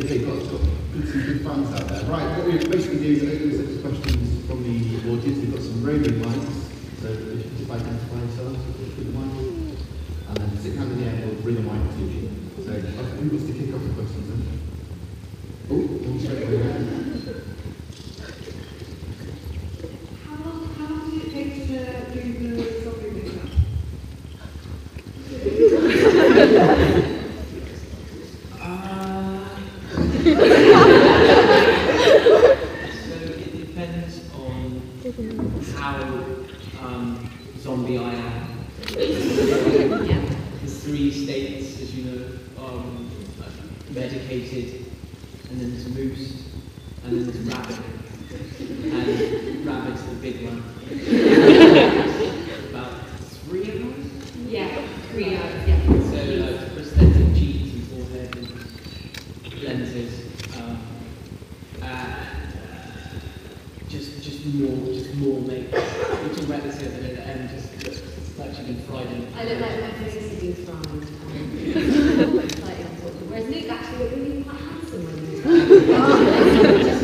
okay, got some good fans out there. Right, what we basically do is open some questions from the audience. We've got some roving mics, so if you can just identify yourselves with the mic, and then stick hand in the air, we'll bring a mic to you. So, who wants to kick off the questions then? Oh, one straight away there. How long did it take to do the software makeup? So it depends on how zombie I am. There's 3 states, as you know, medicated, and then there's moose, and then there's rabbit. And rabbit's the big one. About 3 of those? Yeah, 3 hours, yeah. So prosthetic cheeks and forehead and lenses. Just more makeup. We talk about this at the end, just actually been fried in. I look like my face is being fried. Slightly unfortunate. Whereas Nick actually looked really quite handsome when he was just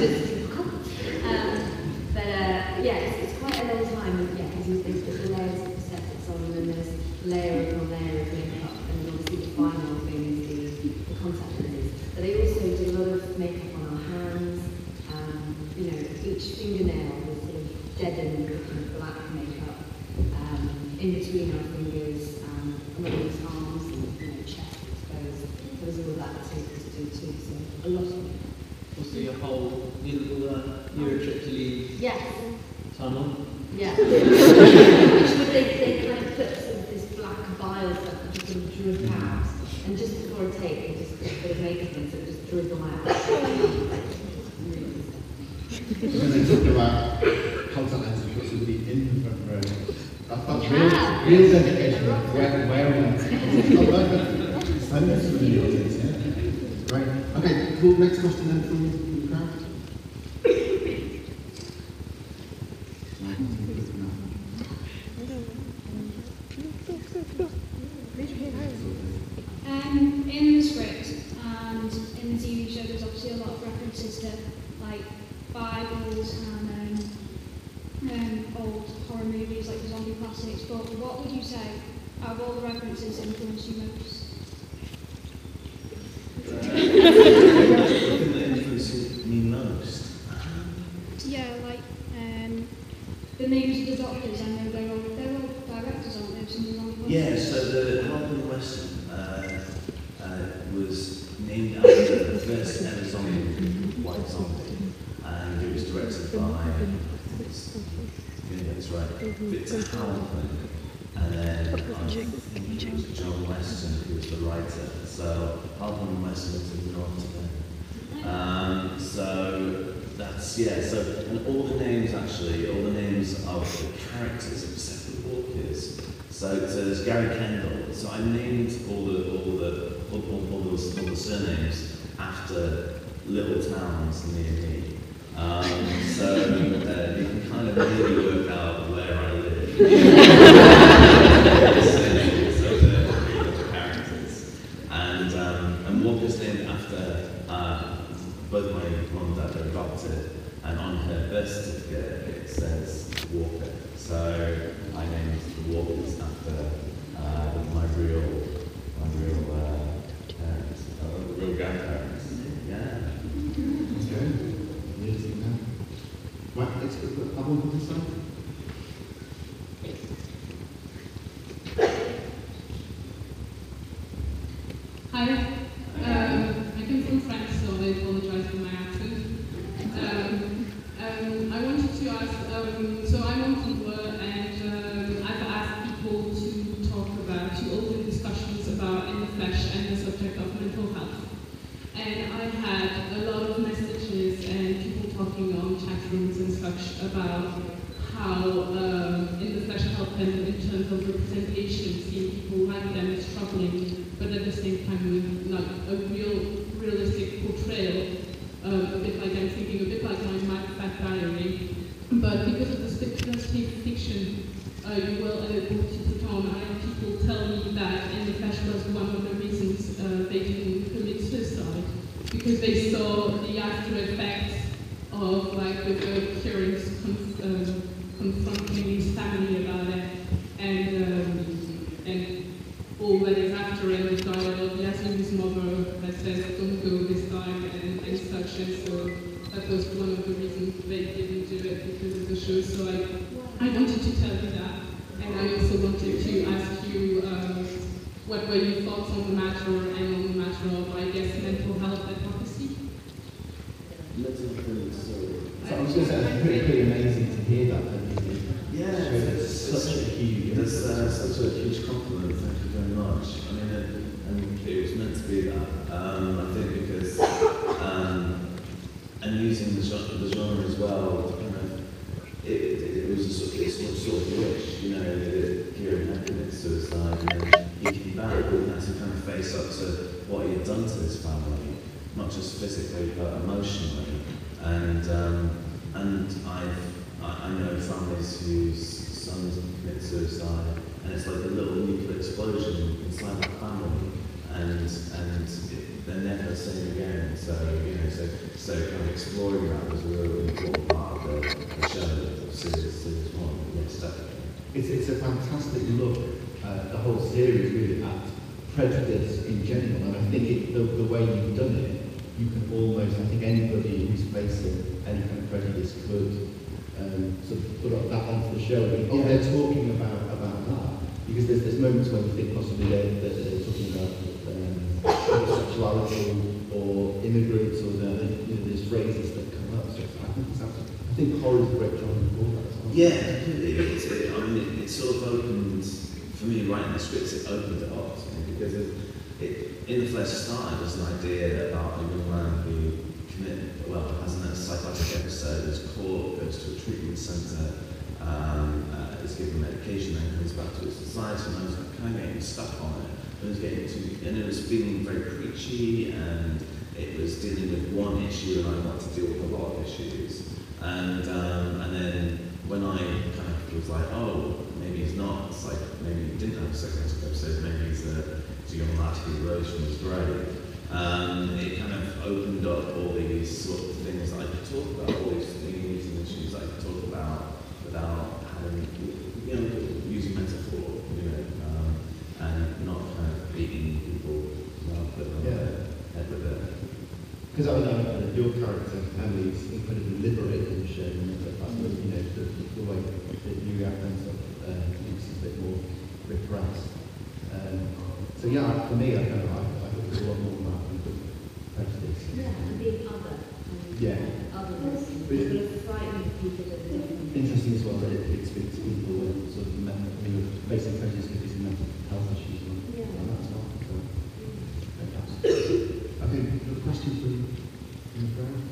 yeah, it's quite a long time, yeah, because they put the layers of prosthetics on, and then there's layer upon layer of makeup, and then obviously the final thing is the contact lenses. But they also do a lot of makeup on our hands. You know, each fingernail was sort of deadened with kind of black makeup in between our fingers, around his arms, and chest exposed. There was all that to do too, so a lot of it. Also your whole little Eurotrip to leave Yes. tunnel. Yeah. Which would they kind of put sort of this black bile stuff that just sort of drip out, and just before a take they just put a bit of makeup in, so it just dribble out. When they talk about contact lenses, you've got somebody in the front row. That's real dedication. Wearing it. I know some of the audience, yeah? Right. Okay, cool. Next question then from the crowd. In the script and in the TV show, there's obviously a lot of references to like Bibles and old horror movies like the zombie classics. But what would you say out of all the references influenced you most? Influenced me most? Yeah, like the names of the doctors. I know they're all directors, aren't they? Of some of the zombie classics? Yeah, so the Harlan Weston was named after the first ever zombie movie, White Zombie, and it was directed by, I think it's right, Victor Halpern, and then I think it was John Weston who was the writer. So Halpern and Weston was in North today. So that's, yeah, so, and all the names of the characters of separate walkers. So there's Gary Kendall. So I named all the surnames after little towns near me. So you can kind of maybe work out where I live. So the characters. And Walker's named after both my mum and dad are adopted, and on her birth certificate it says Walker. So I named the Walkers after my real parents, real grandparents. Yeah. That's good. Amazing, man. Right, let's go for that one from this side. Hi. I come from France, so I apologize for my accent. I wanted to ask, so I'm on Tumblr, and I've asked people to talk about, to open discussions about in the flesh and the subject of mental health. And I had a lot of messages and people talking on chat rooms and such about how in the flesh help them in terms of representation, seeing people like them struggling, but at the same time with like a realistic portrayal, a bit like I'm thinking, a bit like my Fat Diary. But because of the speculative fiction you were able to put on, I have people tell me that in the flesh was one of the reasons they didn't commit suicide. because they saw the after effects of like the currents confronting his family about it, and all that is after it, the dialogue, yes, with his mother that says, don't go this time, and such, and so that was one of the reasons they didn't do it, because of the show. So I wanted to tell you that, and I also wanted to ask you what were your thoughts on the matter, and on the matter of, I guess, mental health advocacy? So I was going to say, it's pretty amazing to hear that. Yeah, it's such a huge. That's such a huge compliment. Thank you very much. I mean, and it was meant to be that. I think because and using the genre as well, kind of, it was a sort of wish, you know, that Kieran had committed suicide, and then he came back and had to kind of face up to what he had done to his family, not just physically but emotionally. And I know families whose sons have committed suicide, and it's like a little nuclear explosion inside the family, and they're never seen again. So so kind of exploring that was a really important part of the show, the series one. Yes, definitely. It's a fantastic look at the whole series, really, at prejudice in general, and I think the way you've done it, you can almost, I think anybody who's facing any kind of prejudice could sort of put that onto the show. And, they're talking about that, because there's moments when you think possibly they're talking about homosexuality or immigrants, or there's phrases that come up. So I think horror is a great genre for that as well. Yeah, completely. I mean, it sort of opened, for me, writing the scripts, it opened it up to me, because In the Flesh started as an idea about a young man who has a psychotic episode, is caught, goes to a treatment centre, is given medication, then comes back to his society, and I was kind of getting stuck on it. And it was feeling very preachy, and it was dealing with one issue, and I want to deal with a lot of issues. And then when I kind of was like, oh, maybe he's not, it's like, maybe he didn't have a psychotic episode, maybe he's a young lad whose relation was great. It kind of opened up all these sort of things that I could talk about, all these things and issues I could talk about without having, using metaphor, and not kind of beating people up on the head with it. Because I know your character, Emily, is incredibly liberated in the show, and that's the way that you react and stuff, it's a bit more repressed. So for me, I thought there was a lot more about prejudice. Yeah, and being other. Otherness. People are frightened of people that are different. Interesting as well that it speaks to people with sort of who are facing prejudice because of mental health issues. And that's not. Okay, a question from the crowd?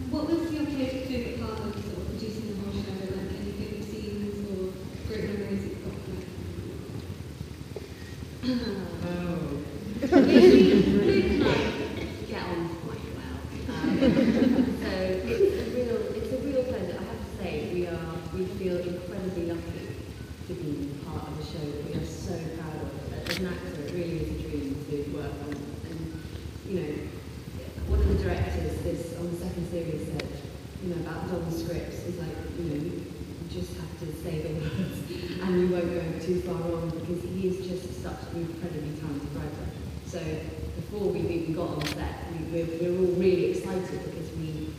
What was your favourite part of sort of producing the whole show? Like any favourite scenes or great memories that you've got from it? We get on quite well. So it's a real pleasure. I have to say, we feel incredibly lucky to be part of a show that we are so proud of. As an actor, it really is a dream to work on. And one of the directors on the second series said, about Dom's scripts, is like, you just have to say the words and you won't go too far wrong, because he is just such an incredibly talented writer. So before we've even got on set, we're all really excited because we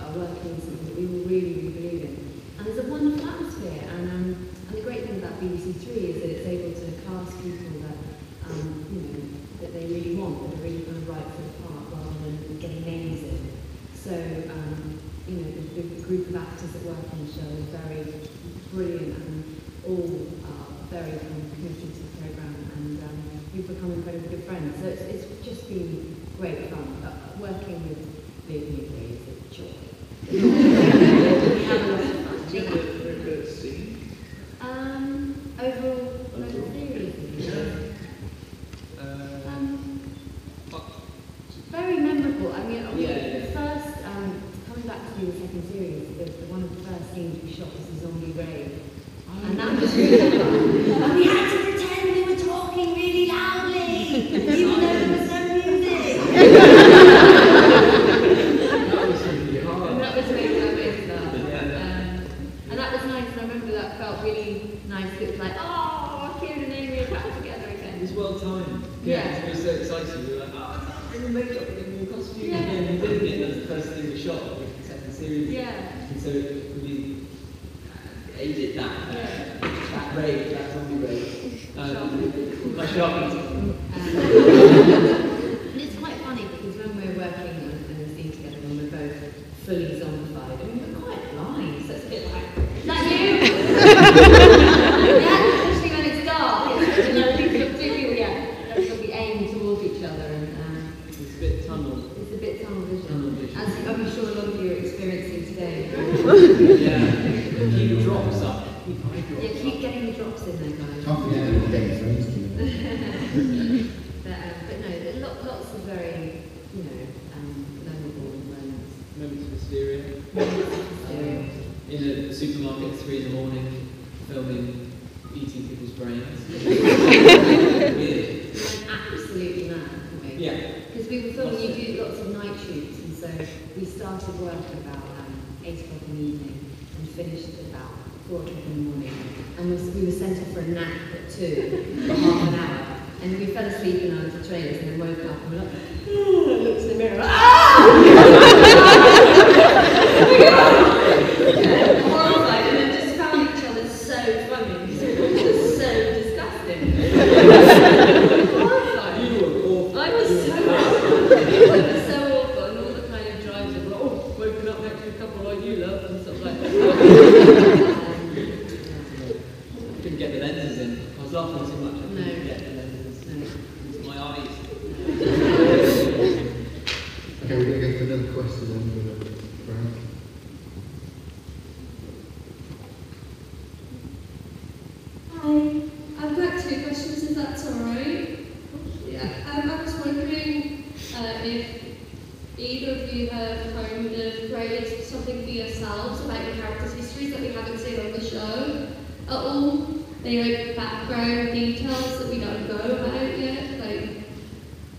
are working on something that we all really, really believe in. And there's a wonderful atmosphere, and the great thing about BBC Three is that it's able to cast people that that they really want, that are really kind of right for the part, rather than getting names in. So the group of actors that work on the show is very brilliant, and all are very committed to the programme, and we've become incredibly good friends. So it's just been great fun. Working with Bevan is a joy. We have a lot of fun. Do you have a favourite scene? Overall series. Very memorable. I mean, the first, coming back to the second series, one of the first scenes we shot was the zombie raid. And that was really fun. And we had It was well timed. Yeah. We were so excited. We were like, oh, I can't bring the makeup in your costume. Yeah. And we did it. That was the first thing we shot with the second series. Yeah. And so we aided that raid, that zombie raid. My shopping. And it's quite funny because when we're working on a scene together and we're both fully zombified, I mean, we're quite blind, so it's a bit like, is that you? Yeah, especially when it's dark. We aim towards each other and It's a bit tunnel. it's a bit tunnel vision. As I'm sure a lot of you are experiencing today. Yeah. Keep drops up. Yeah, keep getting the drops in there, guys. Can't forget the day friends to you. But no, there are lots of very, memorable moments. Moments of hysteria. In a supermarket at 3 in the morning, filming eating people's brains. Weird. Absolutely mad, weren't we? Yeah. Because we were filming, you do lots of night shoots, and so we started work at about 8 o'clock in the evening and finished at about 4 o'clock in the morning. And we were sent off for a nap at 2 for half an hour. And we fell asleep in our trailers and then woke up and we're like, oh, looked in the mirror, horrified, and then just found each other so funny because it was just so disgusting. Horrified. You were awful. I was so awful. It was so awful, and all the kind of drives of, oh, woken up next to a couple like you, love, and stuff like that. I couldn't get the lenses in. I was laughing too much. I couldn't No. get the lenses into my eyes. Okay, we're going to go to another question then with Frank. Hi, I've got 2 questions if that's alright. Yeah. I was wondering if either of you have kind of created something for yourselves about your characters' histories that we haven't seen on the show at all. Any like background details that we don't know about yet.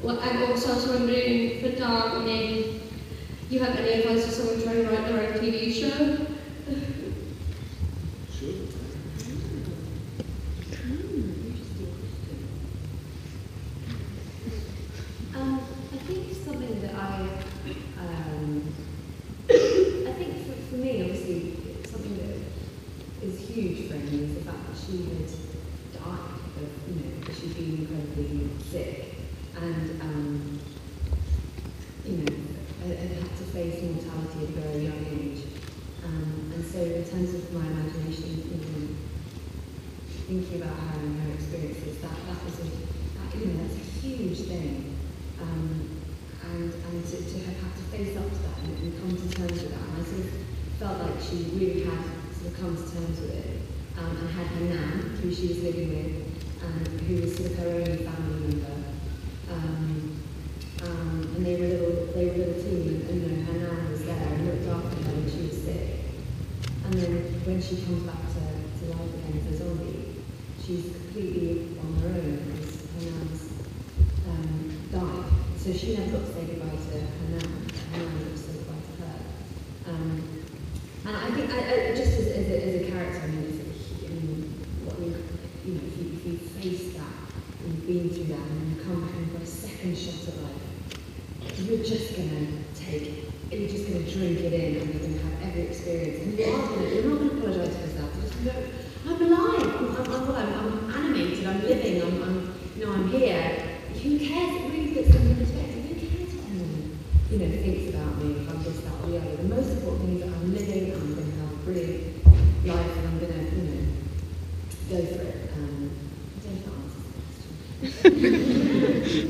I'm also wondering for Dom if you have any advice for someone trying to write their own TV show. Sure. I think something that I think for me, obviously, something that is huge for Emily is the fact that she had died of, that she'd been incredibly sick and, had to face mortality at a very young age. And so in terms of my imagination, thinking about her and her experiences, that was that's a huge thing. And to have had to face up to that and come to terms with that. And I sort of felt like she really had sort of come to terms with it. And had her nan, who she was living with, who was sort of her only family member. And they were a little team, and her nan was there and looked after her when she was sick. And then when she comes back to life again as a zombie, she's completely on her own because her nan's died. So she never got to say goodbye to her nan. Her nan got to say goodbye to her. And I think, just as a character, if you face that and you've been through that and then you come back and you've got a second shot of life, you're just going to drink it in and you're going to have every experience. And you're not going to apologise for yourself. You're just going to go, I'm alive, I'm animated, I'm living, I'm here. Who cares? It really puts things in perspective. Who cares what anyone, thinks about me, if I'm this, that, or the other. The most important thing is that I'm living, I'm going to have a brilliant life, and I'm going to, go for it. I don't know if that answers the question.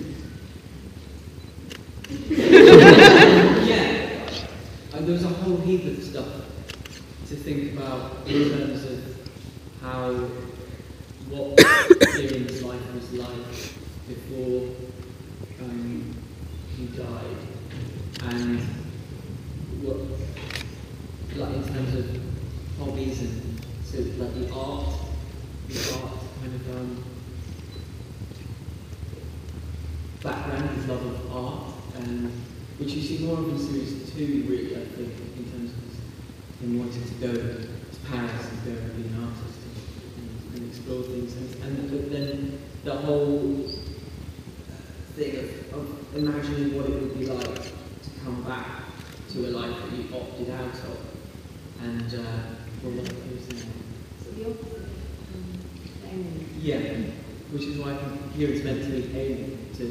Yeah. There was a whole heap of stuff to think about in terms of what Kieran's life was like before he died, and what, like in terms of hobbies and so like the art kind of background, his love of art, which you see more of in series 2, really, I think, in terms of him wanting to go to Paris and go and be an artist and explore things. But then the whole thing of imagining what it would be like to come back to a life that you opted out of. And, well, what was the name? So the opposite, alien. Yeah, which is why I think here it's meant to be alien, to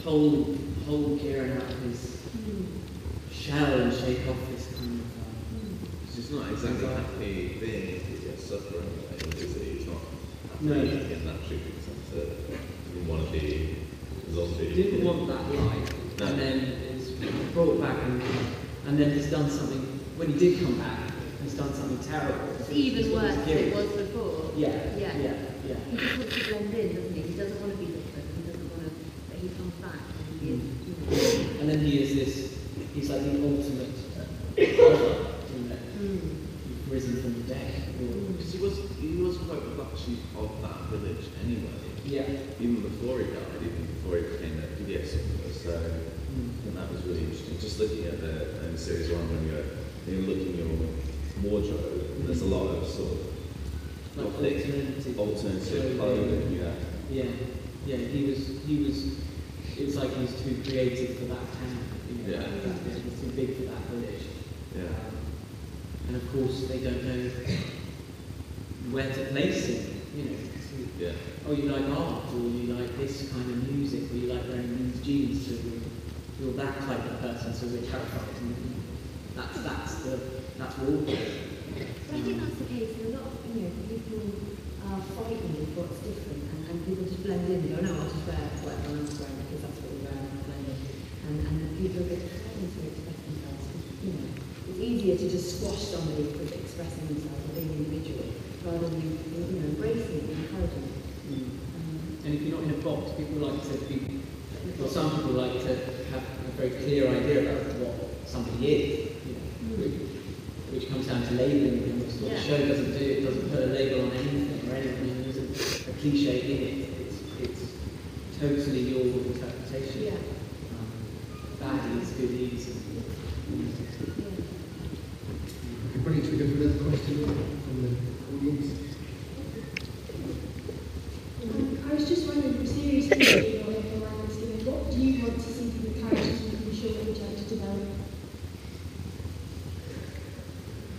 hold Kieran out of his shell and shake off this kind of. It's not exactly happy being a PTSD sufferer, is it? It's not happy No. in that treatment sense. He didn't want to be a zombie. He didn't want that life, No. and then is brought back and then he's done something, when he did come back, he's done something terrible. It's even worse than it was before. Yeah. He just wants to blend in, doesn't he? He doesn't want to be different. He doesn't want to, but he comes back and he is, you know. And then he is this, he's like the ultimate brother, you know, risen from the dead. Because he was quite the black sheep of that village anyway. Yeah. Even before he died, even before he became a PDS sufferer. So I think that was really interesting. Just looking at the series 1 when you're looking at your wardrobe, and there's a lot of sort of Like alternative clothing. Yeah, he was, it was like he was too creative for that town, you know, Yeah. he was too big for that village. Yeah. And of course they don't know where to place him, you know. Yeah. Oh, you like art, or you like this kind of music, or you like wearing these jeans, so you're that type of person, so we're terrified. That's all. But I think that's the case. A lot of, you know, people are frightened of what's different, and people just blend in. They go, no, I'll just wear whatever I'm wearing because that's what we're wearing, I'll blend in. And then people are a bit frightened to express themselves. You know, it's easier to just squash somebody for expressing themselves or being individual, rather than, you know, embracing it and encouraging it. And if you're not in a box, people like to be, well, some people like to have a very clear idea about what somebody is, you know, which comes down to labeling, and what the show doesn't do. It doesn't put a label on anything or anything. There isn't a cliche in it. It's totally your interpretation. Yeah. Baddies, goodies. Brilliant. Should we go for another question from the audience? I was just wondering, from series 2, what do you want to see from the characters in the show that would you like to develop?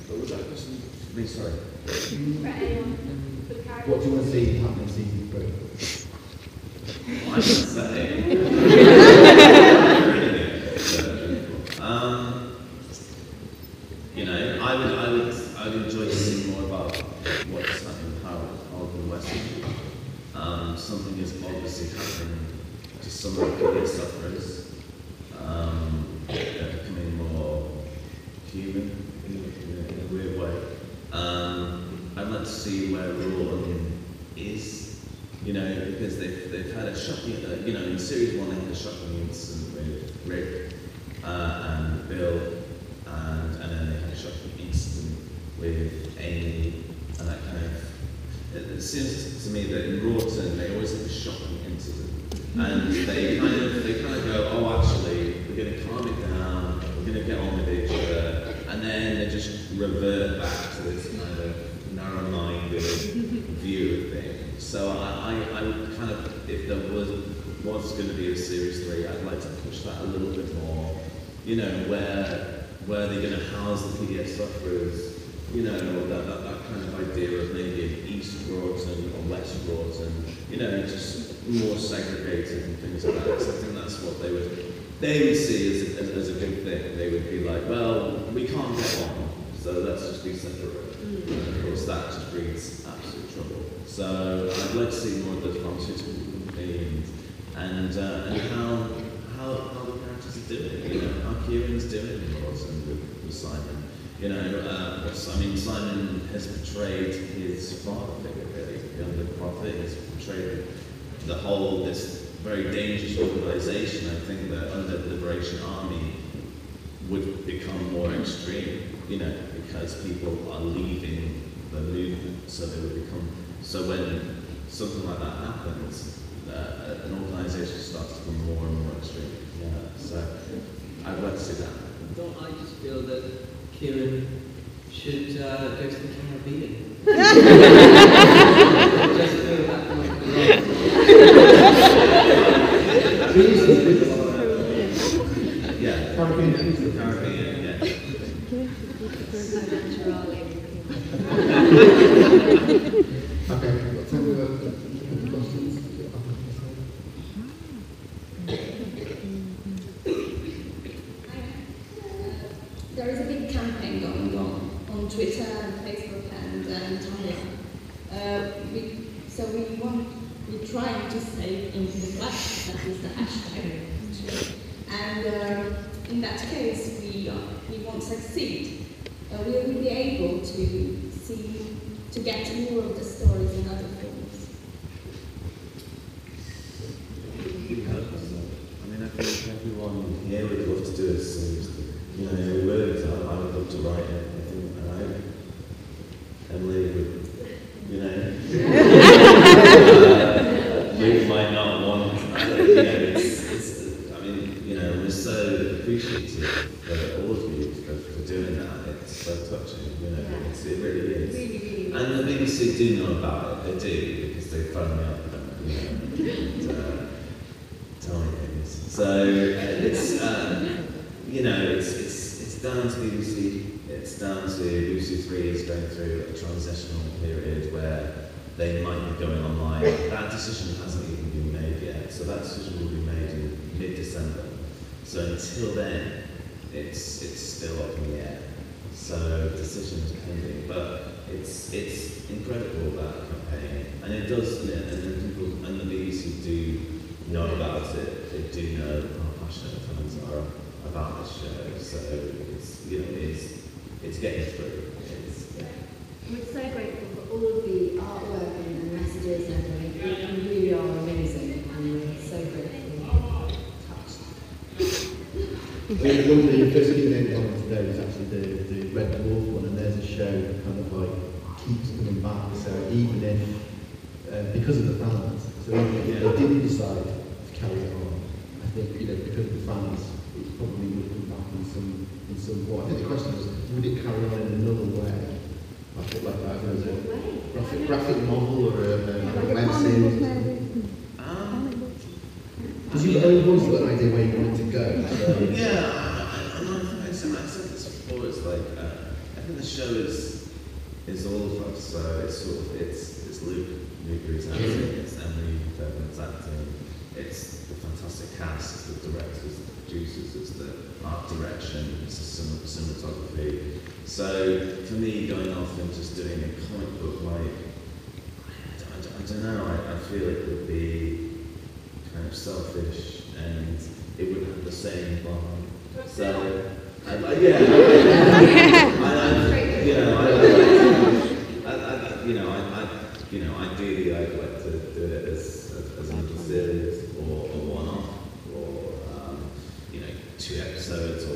What was that question? Really sorry. What do you want to see happen in season 3? I would say. You know, I would enjoy seeing more about what's happening in Harold and Weston. Something is obviously happening to some of the previous sufferers. They're becoming more human in a weird way. I'd like to see where Rawlin is, you know, because they've had a shocking, you know, in series 1 they had a shocking incident with Rick and Bill, and then they had a shocking incident with Amy, and that kind of. It seems to me that in Rawton they always have a shocking incident, and they kind of go, oh, actually, we're going to calm it down, we're going to get on with each other, and then they just revert back to this kind of narrow-minded view of things. So I would kind of, if there was going to be a series 3, I'd like to push that a little bit more. You know, where they're going to house the PDS sufferers. You know, that kind of idea of maybe an East Broughton or West Broughton, you know, just more segregated and things like that. So I think that's what they would see as a good thing. They would be like, well, we can't get on, so let's just be separate. And of course, that just brings absolute trouble. So I'd like to see more of those pharmaceutical companies and how the characters are doing. You know, how Kieran's doing in Rawson with Simon. You know, Simon has portrayed his father figure, really, the prophet. He's portrayed this very dangerous organisation. I think that under the Liberation Army would become more extreme, you know, because people are leaving the movement, so they would become. So when something like that happens, an organisation starts to become more and more extreme. Yeah, so I'd like to see that. Don't I just feel that Kieran should go to the Caribbean? Caribbean, yeah. Okay, we've got time for questions. There is a big campaign going on Twitter and Facebook and Tumblr. We're trying to save in the flash, that is the hashtag. And in that case, we won't succeed. Will we be able to get more of the stories in other forms? I mean, I think everyone here would love to do it, so, you know, we would. I would love to write it. I think, Emily would, you know. Luke might not want, you know, I mean, you know, we're so appreciative for all of you for doing that. It's so touching, you know, it really is. And the BBC do know about it, they do, because they phone me up and, you know, and tell me things. So, it's, you know, it's down to BBC, it's down to BBC Three is going through a transitional period where they might be going online. That decision hasn't even been made yet, so that decision will be made in mid-December. So until then, it's still up in the air. So decision is pending, but it's incredible, that campaign, and it does, and people and the BBC do know about it. They do know how passionate fans are about this show. So it's, you know, it's getting through. We're so grateful for all of the artwork and messages and everything. You really are amazing, and we're so grateful and touched. I mean, the one that you first given in on today was actually the Red Dwarf one, and there's a show that kind of like keeps coming back. So even if, because of the fans, so even if they didn't decide to carry it on, I think, you know, because of the fans, it probably would come back in some form. I think the question is, would it carry on in another way? Like that, as a graphic novel or a web series? Because you've always got an idea where you want it to go. So. Yeah, I said this before. It's like I think the show is all of us. So it's sort of it's Luke who's acting, it's Emily Bevan's acting, it's the fantastic cast, it's the directors, the producers, it's the art direction, it's the cinematography. So for me, going off and just doing a comic book, like I don't know, I feel it would be kind of selfish, and it wouldn't have the same vibe. So, I ideally I'd like to do it as a little series or one-off, or 2 episodes, or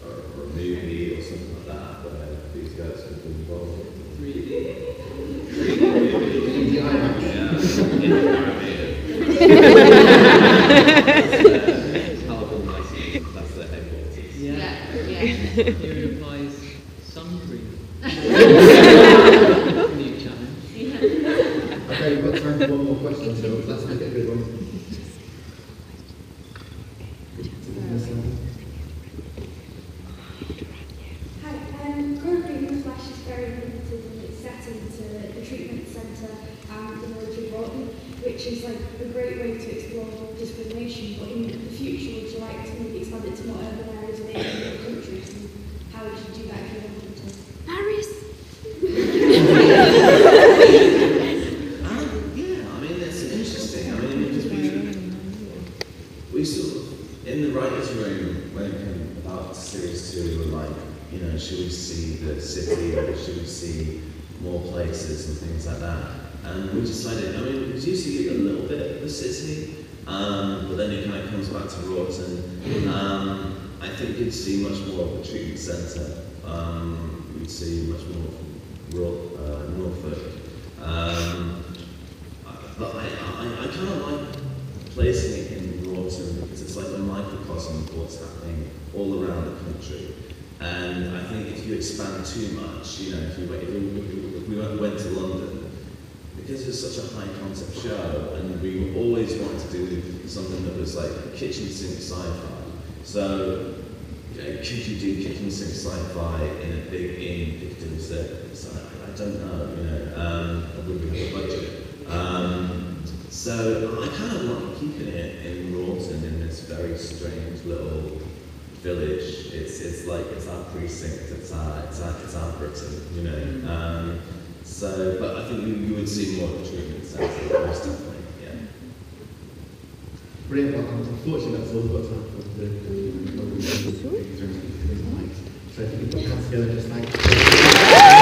a movie or something like that. Where these guys would be involved. 3D. That's the headquarters. Yeah. Here it applies some dream. New challenge. Okay, we've got time for one more question, so let's make it a good one. Hi, currently the Flash is very limited in its setting to the treatment centre and the village of Bolton, which is like a great way to explore discrimination, but in the future would you like to maybe expand it to more urban areas within the country? And how would you do that if you wanted to? Paris! Yeah, I mean, it's interesting. I mean, because we sort of, in the writers' room, when it came about series 2, we were like, you know, should we see the city, or should we see more places and things like that? And we decided, I mean, we do see a little bit of the city, but then it kind of comes back to Rawton. I think you'd see much more of the treatment centre. We'd see much more of Norfolk. But I kind of like placing it in Rawton because it's like a microcosm of what's happening all around the country. And I think if you expand too much, you know, if we went to London, because it's such a high concept show, and we always wanted to do something that was like kitchen sink sci-fi. So could you do kitchen sink sci-fi in a big inn Piccadilly Circus? I don't know, you know, I wouldn't have a budget. So I kind of like keeping it in Rawton in this very strange little village. It's like it's our precinct, it's our Britain, you know. So, but I think you would see more of the treatment centre, most definitely, yeah. Brilliant. Well, unfortunately, that's all we've got time for. So if you can put your hands together, just thank you.